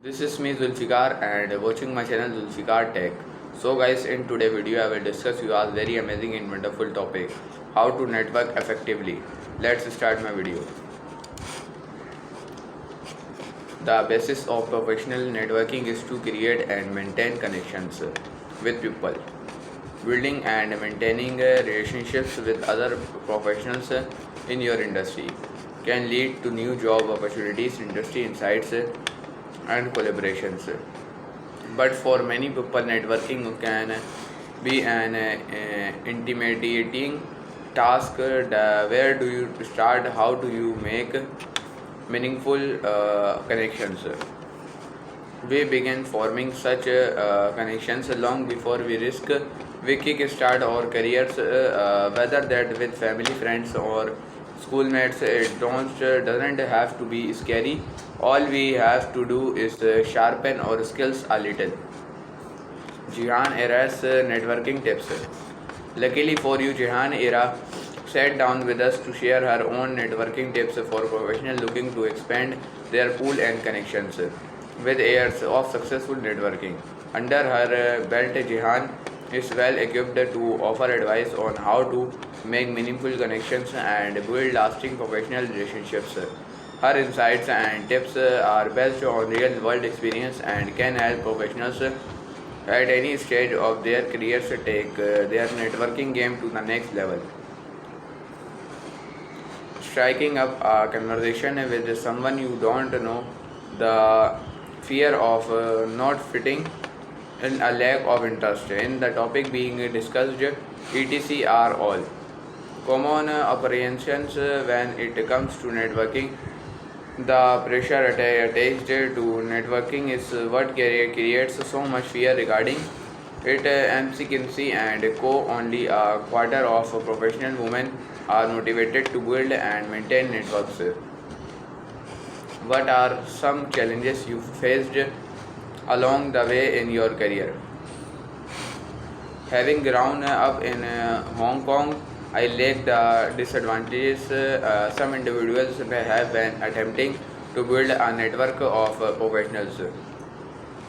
This is me Zulfikar and watching my channel Zulfikar Tech. So guys, in today's video I will discuss you all very amazing and wonderful topic, how to network effectively. Let's start my video. The basis of professional networking is to create and maintain connections with people. Building and maintaining relationships with other professionals in your industry can lead to new job opportunities, industry insights, and collaborations. But for many people, networking can be an intimidating task. Where do you start? How do you make meaningful connections? We begin forming such connections long before we risk we kickstart our careers, whether that with family, friends, or schoolmates. It doesn't have to be scary. All we have to do is sharpen our skills a little. Jihan Era's networking tips. Luckily for you, Jihan Era sat down with us to share her own networking tips for professionals looking to expand their pool and connections. With years of successful networking under her belt, Jihan is well equipped to offer advice on how to make meaningful connections and build lasting professional relationships. Her insights and tips are based on real world experience and can help professionals at any stage of their careers take their networking game to the next level. Striking up a conversation with someone you don't know, the fear of not fitting in, a lack of interest in the topic being discussed, etc. are all common apprehensions when it comes to networking. The pressure attached to networking is what creates so much fear regarding it. McKinsey and Co. Only a quarter of professional women are motivated to build and maintain networks. What are some challenges you faced along the way in your career? Having grown up in Hong Kong, I lack the disadvantages some individuals may have when attempting to build a network of professionals.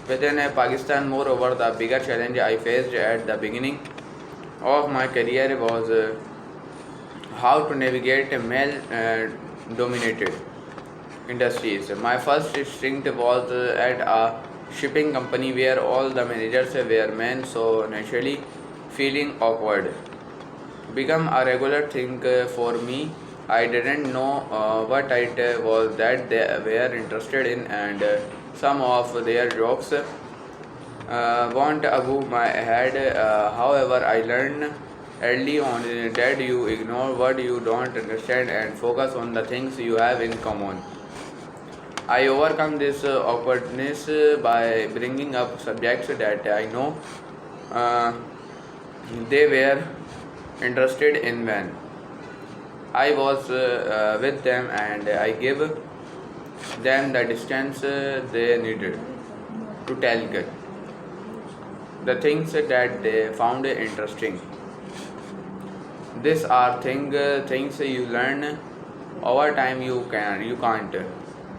Within Pakistan, moreover, the bigger challenge I faced at the beginning of my career was how to navigate male dominated industries. My first stint was at a shipping company where all the managers were men, so naturally feeling awkward become a regular thing for me. I didn't know what it was that they were interested in, and some of their jokes went above my head. However, I learned early on that you ignore what you don't understand and focus on the things you have in common. I overcome this awkwardness by bringing up subjects that I know uh, they were interested in when I was with them, and I gave them the distance they needed to tell the things that they found interesting. These are things you learn over time. You can't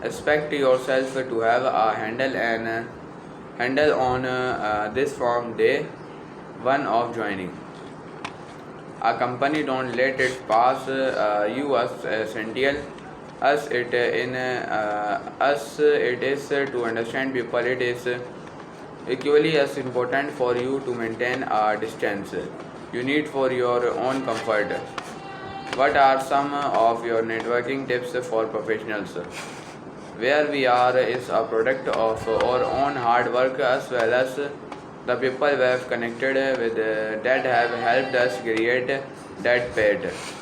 expect yourself to have a handle on this from day one of joining a company. Don't let it pass you as essential as it in us it is to understand people. It is equally as important for you to maintain a distance you need for your own comfort. What are some of your networking tips for professionals? Where we are is a product of our own hard work as well as the people we have connected with that have helped us create that path.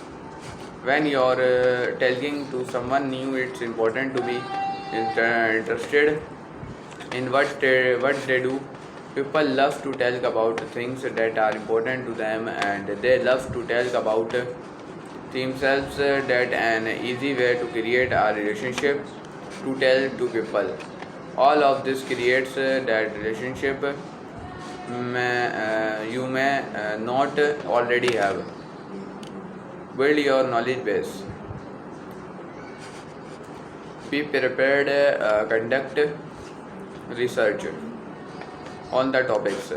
When you're telling to someone new, it's important to be interested in what they do. People love to tell about things that are important to them, and they love to tell about themselves. That an easy way to create a relationship to tell to people. All of this creates that relationship you may not already have. Build your knowledge base. Be prepared, conduct research on the topics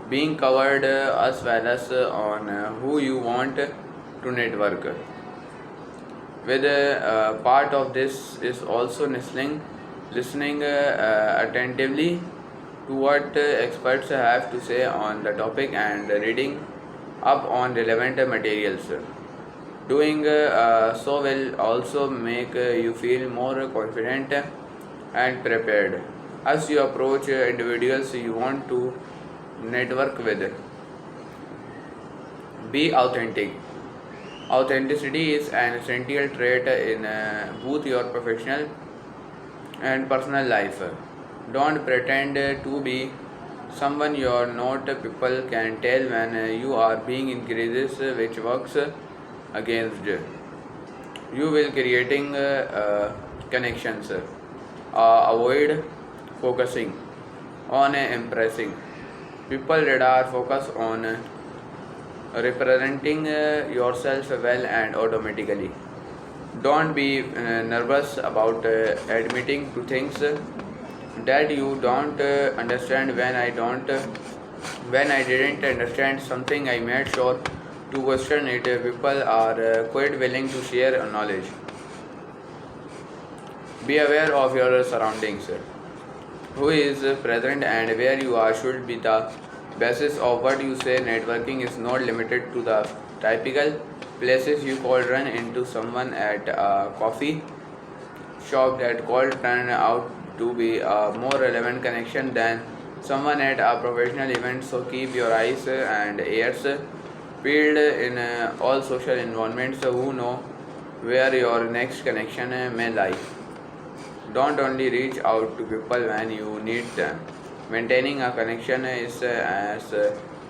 being covered as well as on who you want to network with. Part of this is also listening attentively to what experts have to say on the topic and reading up on relevant materials. Doing so will also make you feel more confident and prepared as you approach individuals you want to network with. Be authentic. Authenticity is an essential trait in both your professional and personal life. Don't pretend to be someone you are not. People can tell when you are being increases, which works against you will creating connections. Avoid focusing on impressing people that are focused on representing yourself well and automatically. Don't be nervous about admitting to things that you don't understand. When I didn't understand something, I made sure to question it. People are quite willing to share knowledge. Be aware of your surroundings. Who is present and where you are should be the basis of what you say. Networking is not limited to the typical places you call run into someone at a coffee shop. That call turn out to be a more relevant connection than someone at a professional event. So keep your eyes and ears peeled in all social environments. Who know where your next connection may lie. Don't only reach out to people when you need them. Maintaining a connection is as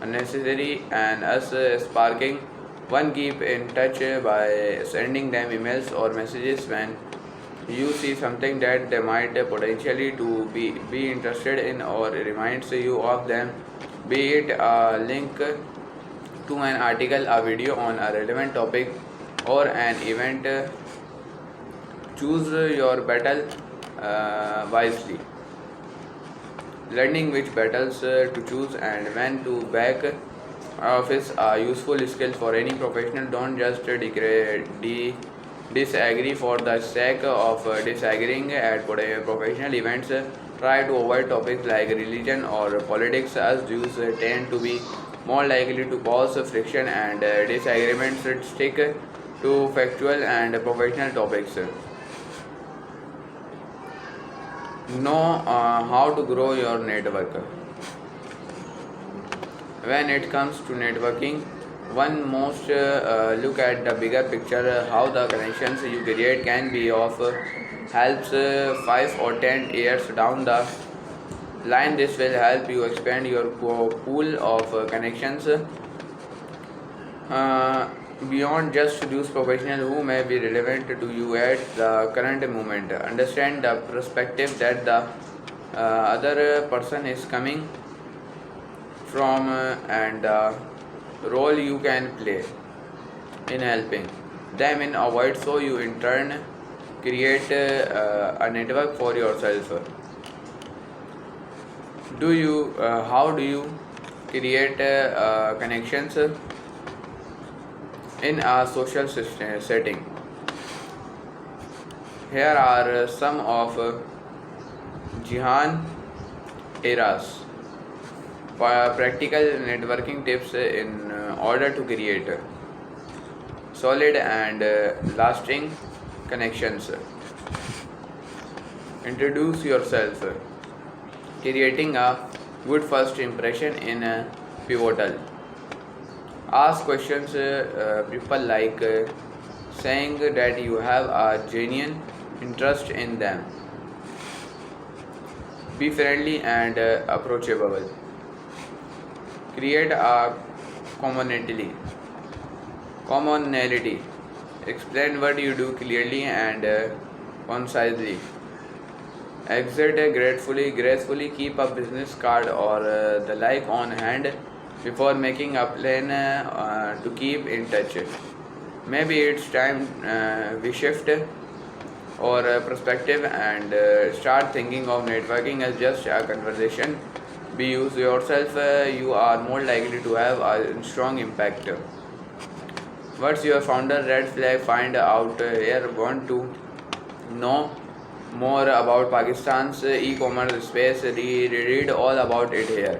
necessary and as sparking one. Keep in touch by sending them emails or messages when you see something that they might potentially to be interested in or reminds you of them, be it a link to an article, a video on a relevant topic, or an event. Choose your battle wisely. Learning which battles to choose and when to back off is a useful skill for any professional. Don't just disagree for the sake of disagreeing at professional events. Try to avoid topics like religion or politics, as these tend to be more likely to cause friction and disagreements. Stick to factual and professional topics. Know how to grow your network. When it comes to networking, one must look at the bigger picture. How the connections you create can be of helps 5 or 10 years down the line. This will help you expand your pool of connections beyond just those professionals who may be relevant to you at the current moment. Understand the perspective that the other person is coming from and the role you can play in helping them in avoid, so you in turn create a network for yourself. How do you create connections in a social setting? Here are some of Jihan Era's practical networking tips in order to create solid and lasting connections. Introduce yourself. Creating a good first impression in pivotal. Ask questions people like saying that you have a genuine interest in them. Be friendly and approachable. Create a commonality. Explain what you do clearly and concisely. Exit gracefully. Keep a business card or the like on hand before making a plan to keep in touch. Maybe it's time we shift or perspective, and start thinking of networking as just a conversation. Be use yourself, you are more likely to have a strong impact. What's your founder red flag? Find out here. Want to know more about Pakistan's e-commerce space? Read all about it here.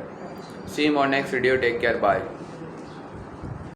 See you on next video. Take care. Bye.